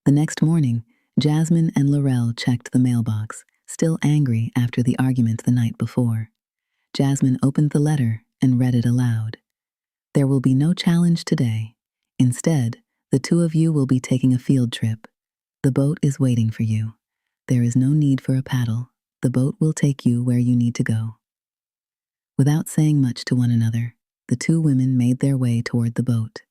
The next morning, Jasmine and Laurel checked the mailbox, still angry after the argument the night before. Jasmine opened the letter and read it aloud. "There will be no challenge today. Instead, the two of you will be taking a field trip. The boat is waiting for you. There is no need for a paddle. The boat will take you where you need to go." Without saying much to one another, the two women made their way toward the boat.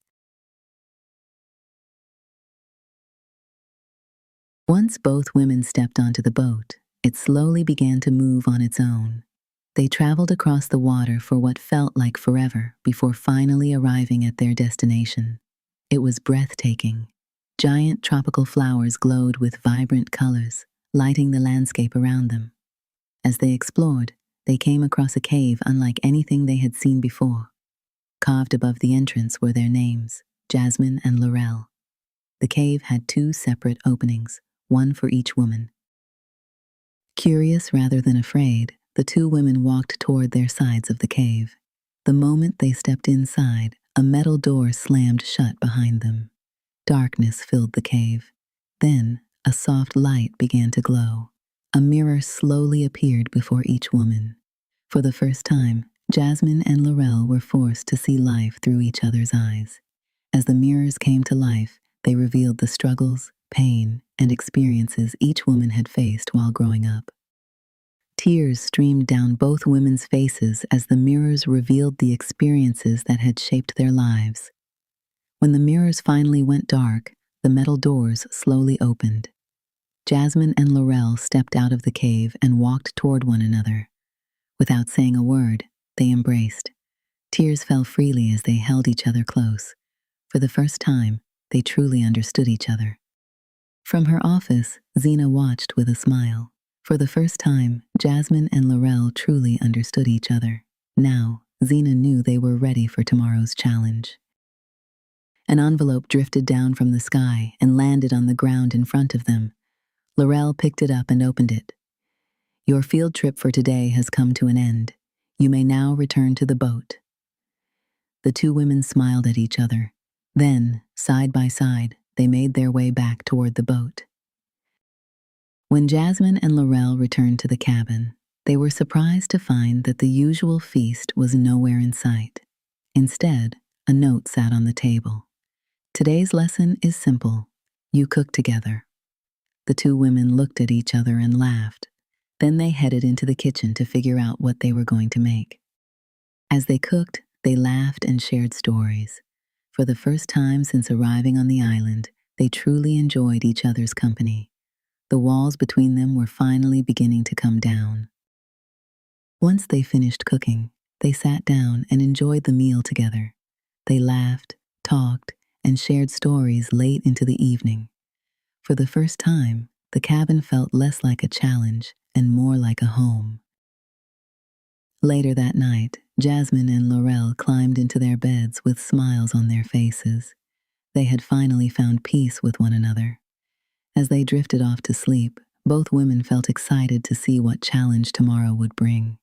Once both women stepped onto the boat, it slowly began to move on its own. They traveled across the water for what felt like forever before finally arriving at their destination. It was breathtaking. Giant tropical flowers glowed with vibrant colors, lighting the landscape around them. As they explored, they came across a cave unlike anything they had seen before. Carved above the entrance were their names, Jasmine and Laurel. The cave had two separate openings, one for each woman. Curious rather than afraid, the two women walked toward their sides of the cave. The moment they stepped inside, a metal door slammed shut behind them. Darkness filled the cave. Then, a soft light began to glow. A mirror slowly appeared before each woman. For the first time, Jasmine and Laurel were forced to see life through each other's eyes. As the mirrors came to life, they revealed the struggles, pain, and experiences each woman had faced while growing up. Tears streamed down both women's faces as the mirrors revealed the experiences that had shaped their lives. When the mirrors finally went dark, the metal doors slowly opened. Jasmine and Laurel stepped out of the cave and walked toward one another. Without saying a word, they embraced. Tears fell freely as they held each other close. For the first time, they truly understood each other. From her office, Zena watched with a smile. For the first time, Jasmine and Laurel truly understood each other. Now, Zena knew they were ready for tomorrow's challenge. An envelope drifted down from the sky and landed on the ground in front of them. Laurel picked it up and opened it. "Your field trip for today has come to an end. You may now return to the boat." The two women smiled at each other. Then, side by side, they made their way back toward the boat. When Jasmine and Laurel returned to the cabin, they were surprised to find that the usual feast was nowhere in sight. Instead, a note sat on the table. "Today's lesson is simple. You cook together." The two women looked at each other and laughed. Then they headed into the kitchen to figure out what they were going to make. As they cooked, they laughed and shared stories. For the first time since arriving on the island, they truly enjoyed each other's company. The walls between them were finally beginning to come down. Once they finished cooking, they sat down and enjoyed the meal together. They laughed, talked, and shared stories late into the evening. For the first time, the cabin felt less like a challenge and more like a home. Later that night, Jasmine and Laurel climbed into their beds with smiles on their faces. They had finally found peace with one another. As they drifted off to sleep, both women felt excited to see what challenge tomorrow would bring.